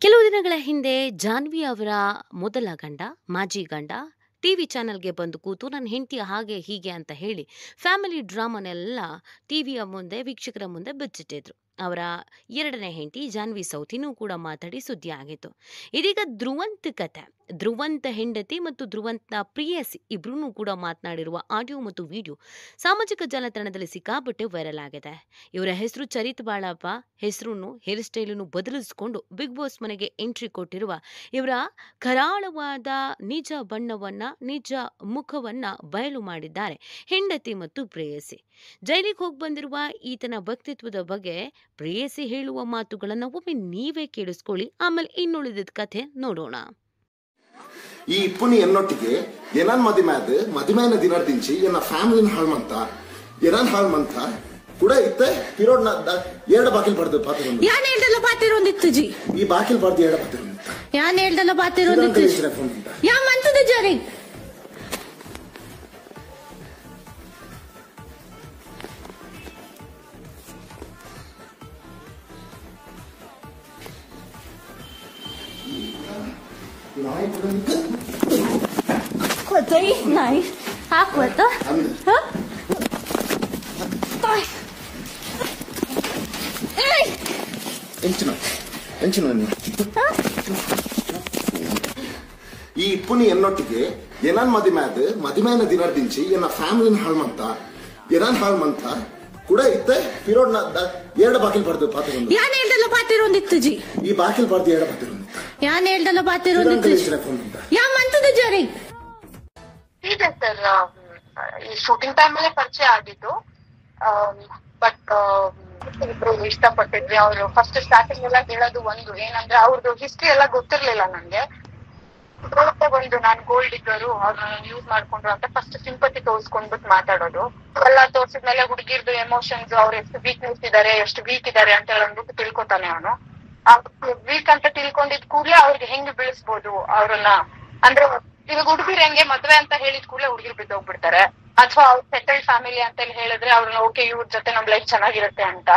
ಕೆಲವು ದಿನಗಳ ಹಿಂದೆ ಜಾನ್ವಿ ಅವರ ಮೊದಲ ಗಂಡ, ಮಾಜಿ ಗಂಡ ಟಿವಿ ಚಾನೆಲ್‌ಗೆ ಬಂದು ಕೂತು ನನ್ನ ಹೆಂಡತಿ ಹಾಗೆ ಹೀಗೆ ಅಂತ ಹೇಳಿ ಫ್ಯಾಮಿಲಿ ಡ್ರಾಮಾನೆಲ್ಲ ಟಿವಿಯ ಮುಂದೆ ವೀಕ್ಷಕರ ಮುಂದೆ ಬಿಚ್ಚಿಟ್ಟಿದ್ರು. ಅವರ ಎರಡನೇ ಹೆಂಡತಿ ಜಾನ್ವಿ ಸೌತಿನೂ ಕೂಡ ಮಾತಾಡಿ ಸುದ್ದಿ ಆಗಿತ್ತು. ಇದೀಗ ಧ್ರುವಂತ್ ಕತೆ. ಧ್ರುವಂತ್ ಹೆಂಡತಿ ಮತ್ತು ಧ್ರುವಂತ್‌ನ ಪ್ರೇಯಸಿ ಇಬ್ರೂ ಕೂಡ ಮಾತನಾಡಿರುವ ಆಡಿಯೋ ಮತ್ತು ವಿಡಿಯೋ ಸಾಮಾಜಿಕ ಜಾಲತಾಣದಲ್ಲಿ ಸಿಕ್ಕಾಪಟ್ಟೆ ವೈರಲ್ ಆಗಿದೆ. ಇವರ ಹೆಸರು ಚರಿತ್ ಬಾಳಪ್ಪ. ಹೆಸರನ್ನು ಹೇರ್ ಸ್ಟೈಲನ್ನು ಬದಲಿಸಿಕೊಂಡು ಬಿಗ್ ಬಾಸ್ ಮನೆಗೆ ಎಂಟ್ರಿ ಕೊಟ್ಟಿರುವ ಇವರ ಕರಾಳವಾದ ನಿಜ ಬಣ್ಣವನ್ನ, ನಿಜ ಮುಖವನ್ನ ಬಯಲು ಮಾಡಿದ್ದಾರೆ ಹೆಂಡತಿ ಮತ್ತು ಪ್ರೇಯಸಿ. ಜೈಲಿಗೆ ಹೋಗಿ ಬಂದಿರುವ ಈತನ ವ್ಯಕ್ತಿತ್ವದ ಬಗ್ಗೆ ಪ್ರೇಯಸಿ ಹೇಳುವ ಮಾತುಗಳನ್ನ ಒಮ್ಮೆ ನೀವೇ ಕೇಳಿಸ್ಕೊಳ್ಳಿ, ಆಮೇಲೆ ಇನ್ನುಳಿದ ಕಥೆ ನೋಡೋಣ. ಈ ಪುನಿ ಎನ್ನೊಟ್ಟಿಗೆ ಏನಾನ್ ಮದಿಮೆನ ದಿನರ್ದಿಂಚಿ ಎನ್ನ ಫ್ಯಾಮಿಲಿನ ಹಾಳ್ಮಂತ ಏನಾನ್ ಹಾಳ್ಮಂತ ಕೂಡ ಇತ್ತೆ ಪಿರೋಡ್ನ ಎರಡು ಬಾಕಿಲ್ ಬರ್ದು ಪಾತಿರೊಂದು ಯಾನ್ ಹೇಳ್ದಲ್ಲ ಪಾತಿರೊಂದಿತ್ತು ಜಿ ಈ ಬಾಕಿಲ್ ಬರ್ದು ಎರಡು ಪಾತಿರೊಂದು ಯಾನ್ ಹೇಳ್ದಲ್ಲ ಪಾತಿರೊಂದಿತ್ತು ಯಾ ಮಂತದ ಜರಿ ಕೊತ್ತೈ ನಾಯಿ ಹಾಕ್ವತ್ತ ಈ ಪುನಿ ಎನ್ನೊಟ್ಟಿಗೆ ಏನಾನ್ ಮದಿಮೆನ ದಿನರ್ದಿಂಚಿ ಎನ್ನ ಫ್ಯಾಮಿಲಿನ ಹಾಳ್ಮಂತ ಏನಾನ್ ಹಾಳ್ಮಂತ ಕೂಡ ಇತ್ತೆ ಪಿರೋಡ್ನ ಎರಡು ಬಾಕಿಲ್ ಬರ್ದು ಪಾತಿರೊಂದು ಯಾನ್ ಹೇಳ್ದಲ್ಲ ಪಾತಿರೊಂದಿತ್ತು ಜಿ ಈ ಬಾಕಿಲ್ ಬರ್ದು ಎರಡು ಪಾತಿರೊಂದು ಯಾನ್ ಹೇಳ್ದಲ್ಲ ಪಾತಿರೊಂದಿತ್ತು ಯಾ ಮಂತದ ಜರಿ ಇದೆ ಸರ್. ಈ ಶೂಟಿಂಗ್ ಟೈಮ್ ಅಲ್ಲೇ ಪರಿಚಯ ಆಗಿದ್ದು. ಬಟ್ ಇಬ್ರು ಇಷ್ಟಪಟ್ಟಿದ್ವಿ. ಅವ್ರು ಫಸ್ಟ್ ಸ್ಟಾರ್ಟಿಂಗ್ ಎಲ್ಲ ಹೇಳೋದು ಒಂದು ಏನಂದ್ರೆ ಅವ್ರದ್ದು ಹಿಸ್ಟ್ರಿ ಎಲ್ಲ ಗೊತ್ತಿರ್ಲಿಲ್ಲ ನಂಗೆ. ಒಂದು ನಾನ್ ಗೋಲ್ಡ್ ಇದ್ದವರು ಅವ್ರನ್ನ ಯೂಸ್ ಮಾಡ್ಕೊಂಡ್ರು ಅಂತ ಫಸ್ಟ್ ಸಿಂಪತಿ ತೋರಿಸ್ಕೊಂಡ್ಬಿಟ್ಟು ಮಾತಾಡೋದು. ಎಲ್ಲ ತೋರ್ಸಿದ್ಮೇಲೆ ಹುಡುಗಿರ್ದು ಎಮೋಷನ್ಸ್, ಅವ್ರು ಎಷ್ಟು ವೀಕ್ನೆಸ್ ಇದಾರೆ, ಎಷ್ಟು ವೀಕ್ ಇದಾರೆ ಅಂತ ಅಂದ್ಬಿಟ್ಟು ತಿಳ್ಕೊತಾನೆ ಅವನು. ವೀಕ್ ಅಂತ ತಿಳ್ಕೊಂಡಿದ್ ಕೂಡ್ಲೆ ಅವ್ರಿಗೆ ಹೆಂಗ್ ಬೆಳೆಸ್ಬೋದು ಅವ್ರನ್ನ, ಅಂದ್ರೆ ಇವಾಗ ಹುಡುಗಿರ್ ಹೆಂಗೆ ಮದ್ವೆ ಅಂತ ಹೇಳಿದ ಕೂಡಲೇ ಹುಡುಗಿರ್ ಬಿದ್ದೋಗ್ಬಿಡ್ತಾರೆ, ಅಥವಾ ಅವ್ರ ಸೆಟಲ್ಡ್ ಫ್ಯಾಮಿಲಿ ಅಂತ ಹೇಳಿದ್ರೆ ಅವ್ರನ್ನ ಓಕೆ ಇವ್ರ ಜೊತೆ ನಮ್ ಲೈಫ್ ಚೆನ್ನಾಗಿರುತ್ತೆ ಅಂತ.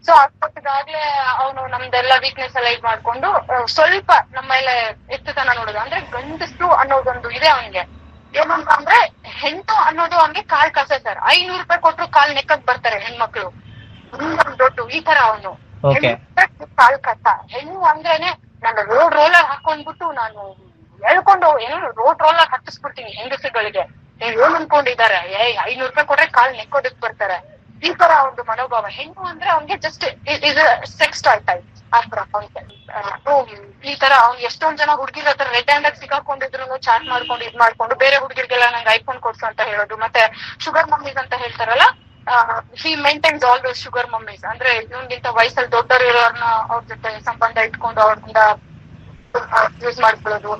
ಸೊ ಅಷ್ಟಾಗ್ಲೇ ಅವನು ನಮ್ದೆಲ್ಲ ವೀಕ್ನೆಸ್ ಎಲ್ಲ ಇದ್ ಮಾಡ್ಕೊಂಡು ಸ್ವಲ್ಪ ನಮ್ಮ ಮೇಲೆ ಎತ್ತುತನ ನೋಡೋದು. ಅಂದ್ರೆ ಗಂಡಸು ಅನ್ನೋದೊಂದು ಇದೆ ಅವನ್ಗೆ. ಏನಂತ ಅಂದ್ರೆ ಹೆಣ್ಣು ಅನ್ನೋದು ಅವ್ನಿಗೆ ಕಾಲ್ ಕಸ ಸರ್. 500 ರೂಪಾಯಿ ಕೊಟ್ರು ಕಾಲ್ ನೆಕ್ಕಕ್ ಬರ್ತಾರೆ ಹೆಣ್ಮಕ್ಳು. ದೊಡ್ಡ ಈ ತರ ಅವನು ಕಾಲ್ ಕಸ. ಹೆಣ್ಣು ಅಂದ್ರೇನೆ ನಾನು ರೋಡ್ ರೋಲರ್ ಹಾಕೊಂಡ್ಬಿಟ್ಟು ನಾನು ಹೇಳ್ಕೊಂಡು ಏನು ರೋಡ್ ರೋಲರ್ ಹತ್ತಿಸ್ಬಿಡ್ತೀನಿ ಹೆಂಗಸುಗಳಿಗೆ. ನೀವ್ ಏನ್ ಅನ್ಕೊಂಡಿದ್ದಾರೆ, 500 ರೂಪಾಯಿ ಕೊಟ್ರೆ ಕಾಲ್ ನೆಕ್ಕೋದಕ್ ಬರ್ತಾರೆ. ಈ ತರ ಒಂದು ಮನೋಭಾವ. ಹೆಣ್ಣು ಅಂದ್ರೆ ಅವ್ನಿಗೆ just is sex toy type ಆತರ ಅವ್ನಿಗೆ. ಈ ತರ ಅವ್ನು ಎಷ್ಟೊಂದ್ ಜನ ಹುಡುಗಿರ ಹತ್ರ ರೆಡ್ ಹ್ಯಾಂಡ್ ಆಗಿ ಸಿಕ್ಕಾಕೊಂಡಿದ್ರು ಚಾಟ್ ಮಾಡ್ಕೊಂಡು ಇದ್ ಮಾಡ್ಕೊಂಡು ಬೇರೆ ಹುಡುಗಿರ್ಗೆಲ್ಲ ನಂಗೆ ಐಫೋನ್ ಕೊಡ್ಸು ಅಂತ ಹೇಳೋದು. ಮತ್ತೆ ಶುಗರ್ ಮಮ್ಮೀಸ್ ಅಂತ ಹೇಳ್ತಾರಲ್ಲ, he maintains all those sugar mummies. ಅಂದ್ರೆ ಇವನ್ಗಿಂತ ವಯಸ್ಸಲ್ಲಿ ದೊಡ್ಡವರು ಇರೋರ್ನ ಅವ್ರ ಜೊತೆ ಸಂಬಂಧ ಇಟ್ಕೊಂಡು ಅವ್ರಿಂದ ಯೂಸ್ ಮಾಡ್ಕೊಳ್ಳೋದು.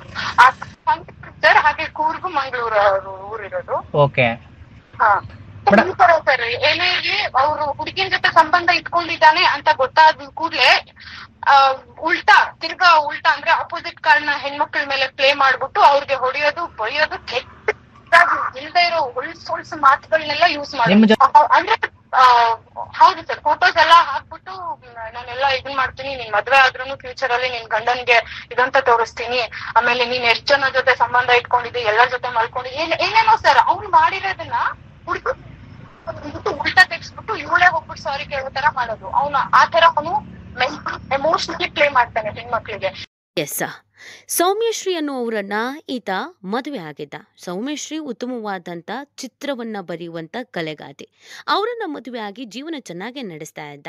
ಸರ್ ಹಾಗೆ ಕೂರ್ಗು ಮಂಗಳೂರು ಊರಿರೋದು. ಈ ತರ ಸರ್ ಏನೇ ಇರ್ಲಿ ಅವ್ರು ಹುಡುಗಿನ ಜೊತೆ ಸಂಬಂಧ ಇಟ್ಕೊಂಡಿದ್ದಾನೆ ಅಂತ ಗೊತ್ತಾದ ಕೂಡ್ಲೆ ತಿರ್ಗಾ ಉಲ್ಟಾ ಅಂದ್ರೆ ಅಪೋಸಿಟ್ ಕಾರಣ ಹೆಣ್ಮಕ್ಳ ಮೇಲೆ ಪ್ಲೇ ಮಾಡ್ಬಿಟ್ಟು ಅವ್ರಿಗೆ ಹೊಡೆಯೋದು, ಬೈಯೋದು, ಕೆಟ್ಟಾಗಿ ಇಲ್ದೇ ಇರೋ ಹೊಳ್ಸು ಮಾತುಗಳನ್ನೆಲ್ಲ ಯೂಸ್ ಮಾಡೋದು. ಅಂದ್ರೆ ಹೌದು ಸರ್, ಫೋಟೋಸ್ ಎಲ್ಲ ಹಾಕ್ಬಿಟ್ಟು ನಾನೆಲ್ಲ ಇದನ್ ಮಾಡ್ತೀನಿ, ನೀನ್ ಮದ್ವೆ ಆದ್ರೂ ಫ್ಯೂಚರ್ ಅಲ್ಲಿ ನಿನ್ ಗಂಡನ್ಗೆ ಇದಂತ ತೋರಿಸ್ತೀನಿ, ಆಮೇಲೆ ನೀನ್ ಎಷ್ಟ್ ಜನ ಜೊತೆ ಸಂಬಂಧ ಇಟ್ಕೊಂಡಿದ್ದಿ, ಎಲ್ಲರ ಜೊತೆ ಮಲ್ಕೊಂಡಿದ್ದಿ, ಏನೇನೋ ಸರ್ ಅವ್ನು ಮಾಡಿರೋದನ್ನ ಹುಡುಗ ಉಲ್ಟಾ ತೆಗ್ಸ್ಬಿಟ್ಟು ಇವಳೇ ಹೋಗ್ಬಿಟ್ಟು ಸಾರಿ ಕೇಳೋ ತರ ಮಾಡೋದು. ಅವನು ಆ ತರ ಅವನು ಎಮೋಷನಲಿ ಪ್ಲೇ ಮಾಡ್ತಾನೆ ಹೆಣ್ಮಕ್ಳಿಗೆ. ಎಸ್, ಸೌಮ್ಯಶ್ರೀ ಅನ್ನುವರನ್ನ ಈತ ಮದುವೆ ಆಗಿದ್ದ. ಸೌಮ್ಯಶ್ರೀ ಉತ್ತಮವಾದಂಥ ಚಿತ್ರವನ್ನ ಬರೆಯುವಂಥ ಕಲೆಗಾತಿ. ಅವರನ್ನ ಮದುವೆ ಆಗಿ ಜೀವನ ಚೆನ್ನಾಗೇ ನಡೆಸ್ತಾ ಇದ್ದ.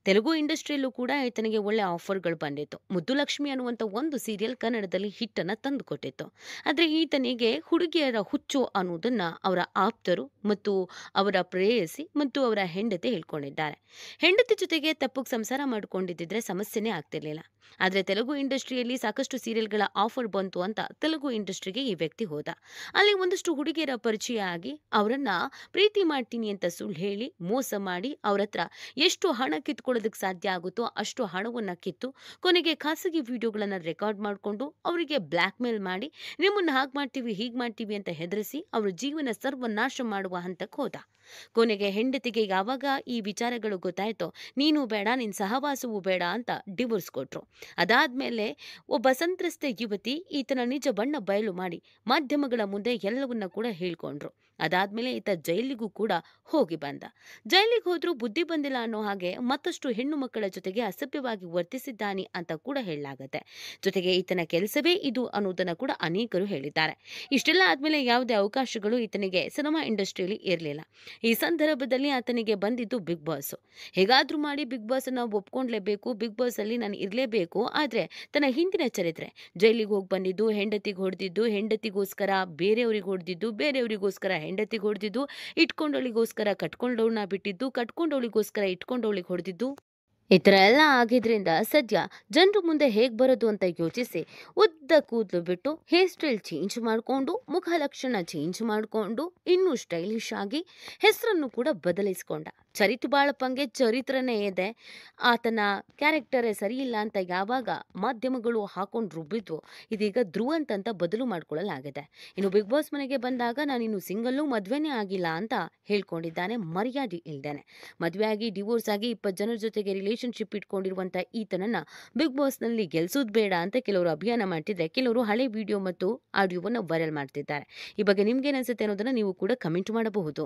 ತೆಲುಗು ಇಂಡಸ್ಟ್ರಿಯಲ್ಲೂ ಕೂಡ ಈತನಿಗೆ ಒಳ್ಳೆ ಆಫರ್ಗಳು ಬಂದಿತ್ತು. ಮುದ್ದುಲಕ್ಷ್ಮಿ ಅನ್ನುವಂಥ ಒಂದು ಸೀರಿಯಲ್ ಕನ್ನಡದಲ್ಲಿ ಹಿಟ್ಟನ್ನು ತಂದು ಕೊಟ್ಟಿತ್ತು. ಆದರೆ ಈತನಿಗೆ ಹುಡುಗಿಯರ ಹುಚ್ಚು ಅನ್ನೋದನ್ನ ಅವರ ಆಪ್ತರು ಮತ್ತು ಅವರ ಪ್ರೇಯಸಿ ಮತ್ತು ಅವರ ಹೆಂಡತಿ ಹೇಳ್ಕೊಂಡಿದ್ದಾರೆ. ಹೆಂಡತಿ ಜೊತೆಗೆ ತಪ್ಪುಗೆ ಸಂಸಾರ ಮಾಡ್ಕೊಂಡಿದ್ದಿದ್ರೆ ಸಮಸ್ಯೆನೇ ಆಗ್ತಿರ್ಲಿಲ್ಲ. ಆದರೆ ತೆಲುಗು ಇಂಡಸ್ಟ್ರಿಯಲ್ಲಿ ಸಾಕಷ್ಟು ಸೀರಿಯಲ್ಗಳ ಆಫರ್ ಬಂತು ಅಂತ ತೆಲುಗು ಇಂಡಸ್ಟ್ರಿಗೆ ಈ ವ್ಯಕ್ತಿ ಹೋದ. ಅಲ್ಲಿ ಒಂದಷ್ಟು ಹುಡುಗಿಯರ ಪರಿಚಯ ಆಗಿ ಅವರನ್ನ ಪ್ರೀತಿ ಮಾಡ್ತೀನಿ ಅಂತ ಸುಳ್ಳು ಹೇಳಿ ಮೋಸ ಮಾಡಿ ಅವ್ರ ಹತ್ರ ಎಷ್ಟು ಹಣ ಕಿತ್ಕೊಂಡು ಮಾಡ್ಕೊಳ್ಳೋದಕ್ಕೆ ಸಾಧ್ಯ ಆಗುತ್ತೋ ಅಷ್ಟು ಹಣವನ್ನು ಕಿತ್ತು ಕೊನೆಗೆ ಖಾಸಗಿ ವಿಡಿಯೋಗಳನ್ನು ರೆಕಾರ್ಡ್ ಮಾಡಿಕೊಂಡು ಅವರಿಗೆ ಬ್ಲ್ಯಾಕ್ ಮೇಲ್ ಮಾಡಿ ನಿಮ್ಮನ್ನು ಹಾಗೆ ಮಾಡ್ತೀವಿ ಹೀಗೆ ಮಾಡ್ತೀವಿ ಅಂತ ಹೆದರಿಸಿ ಅವರ ಜೀವನ ಸರ್ವನಾಶ ಮಾಡುವ ಹಂತಕ್ಕೆ ಹೋದ. ಕೊನೆಗೆ ಹೆಂಡತಿಗೆ ಯಾವಾಗ ಈ ವಿಚಾರಗಳು ಗೊತ್ತಾಯ್ತೋ ನೀನು ಬೇಡ ನಿನ್ನ ಸಹವಾಸವೂ ಬೇಡ ಅಂತ ಡಿವೋರ್ಸ್ ಕೊಟ್ರು. ಅದಾದ್ಮೇಲೆ ಒಬ್ಬ ಸಂತ್ರಸ್ತ ಯುವತಿ ಈತನ ನಿಜ ಬಣ್ಣ ಬಯಲು ಮಾಡಿ ಮಾಧ್ಯಮಗಳ ಮುಂದೆ ಎಲ್ಲವನ್ನ ಕೂಡ ಹೇಳ್ಕೊಂಡ್ರು. ಅದಾದ್ಮೇಲೆ ಈತ ಜೈಲಿಗೂ ಕೂಡ ಹೋಗಿ ಬಂದ. ಜೈಲಿಗೆ ಹೋದ್ರೂ ಬುದ್ಧಿ ಬಂದಿಲ್ಲ ಅನ್ನೋ ಹಾಗೆ ಮತ್ತಷ್ಟು ಹೆಣ್ಣು ಮಕ್ಕಳ ಜೊತೆಗೆ ಅಸಭ್ಯವಾಗಿ ವರ್ತಿಸಿದ್ದಾನೆ ಅಂತ ಕೂಡ ಹೇಳಲಾಗತ್ತೆ. ಜೊತೆಗೆ ಈತನ ಕೆಲಸವೇ ಇದು ಅನ್ನೋದನ್ನ ಕೂಡ ಅನೇಕರು ಹೇಳಿದ್ದಾರೆ. ಇಷ್ಟೆಲ್ಲ ಆದ್ಮೇಲೆ ಯಾವುದೇ ಅವಕಾಶಗಳು ಈತನಿಗೆ ಸಿನಿಮಾ ಇಂಡಸ್ಟ್ರಿಯಲ್ಲಿ ಇರಲಿಲ್ಲ. ಈ ಸಂದರ್ಭದಲ್ಲಿ ಆತನಿಗೆ ಬಂದಿದ್ದು ಬಿಗ್ ಬಾಸ್. ಹೇಗಾದ್ರೂ ಮಾಡಿ ಬಿಗ್ ಬಾಸ್ ಅನ್ನ ಒಪ್ಕೊಂಡ್ಲೇಬೇಕು, ಬಿಗ್ ಬಾಸ್ ಅಲ್ಲಿ ನಾನು ಇರಲೇಬೇಕು. ಆದ್ರೆ ತನ್ನ ಹಿಂದಿನ ಚರಿತ್ರೆ, ಜೈಲಿಗೆ ಹೋಗಿ ಬಂದಿದ್ದು, ಹೆಂಡತಿಗೆ ಹೊಡೆದಿದ್ದು, ಹೆಂಡತಿಗೋಸ್ಕರ ಬೇರೆಯವ್ರಿಗೆ ಹೊಡೆದಿದ್ದು, ಬೇರೆಯವರಿಗೋಸ್ಕರ ಹೆಂಡತಿಗೆ ಹೊಡೆದಿದ್ದು, ಇಟ್ಕೊಂಡವಳಿಗೋಸ್ಕರ ಕಟ್ಕೊಂಡವಳನ್ನ ಬಿಟ್ಟಿದ್ದು, ಕಟ್ಕೊಂಡವಳಿಗೋಸ್ಕರ ಇಟ್ಕೊಂಡವಳಿಗೆ ಹೊಡೆದಿದ್ದು, ಈ ಥರ ಎಲ್ಲ ಆಗಿದ್ರಿಂದ ಸದ್ಯ ಜನರು ಮುಂದೆ ಹೇಗೆ ಬರೋದು ಅಂತ ಯೋಚಿಸಿ ಉದ್ದ ಕೂದಲು ಬಿಟ್ಟು ಹೇರ್ ಸ್ಟೈಲ್ ಚೇಂಜ್ ಮಾಡಿಕೊಂಡು ಮುಖ ಲಕ್ಷಣ ಚೇಂಜ್ ಮಾಡಿಕೊಂಡು ಇನ್ನೂ ಸ್ಟೈಲಿಶ್ ಆಗಿ ಹೆಸರನ್ನು ಕೂಡ ಬದಲಿಸ್ಕೊಂಡ. ಚರಿತ್ ಬಾಳಪ್ಪಂಗೆ ಚರಿತ್ರನೇ ಇದೆ, ಆತನ ಕ್ಯಾರೆಕ್ಟರೇ ಸರಿ ಇಲ್ಲ ಅಂತ ಯಾವಾಗ ಮಾಧ್ಯಮಗಳು ಹಾಕೊಂಡು ರುಬ್ಬಿದ್ವು ಇದೀಗ ಧ್ರುವಂತ್ ಅಂತ ಬದಲು ಮಾಡ್ಕೊಳ್ಳಲಾಗಿದೆ. ಇನ್ನು ಬಿಗ್ ಬಾಸ್ ಮನೆಗೆ ಬಂದಾಗ ನಾನಿನ್ನು ಸಿಂಗಲ್ಲು ಮದುವೆನೇ ಆಗಿಲ್ಲ ಅಂತ ಹೇಳ್ಕೊಂಡಿದ್ದಾನೆ, ಮರ್ಯಾದೆ ಇಲ್ದೇನೆ. ಮದುವೆ ಆಗಿ ಡಿವೋರ್ಸ್ ಆಗಿ 20 ಜನರ ಜೊತೆಗೆ ರಿಲೇಶನ್ಶಿಪ್ ಇಟ್ಕೊಂಡಿರುವಂತ ಈತನನ್ನ ಬಿಗ್ ಬಾಸ್ನಲ್ಲಿ ಗೆಲ್ಸೋದು ಬೇಡ ಅಂತ ಕೆಲವರು ಅಭಿಯಾನ ಮಾಡ್ತಿದ್ರೆ, ಕೆಲವರು ಹಳೆ ವಿಡಿಯೋ ಮತ್ತು ಆಡಿಯೋವನ್ನು ವೈರಲ್ ಮಾಡ್ತಿದ್ದಾರೆ. ಈ ಬಗ್ಗೆ ನಿಮ್ಗೇನನ್ಸುತ್ತೆ ಅನ್ನೋದನ್ನ ನೀವು ಕೂಡ ಕಮೆಂಟ್ ಮಾಡಬಹುದು.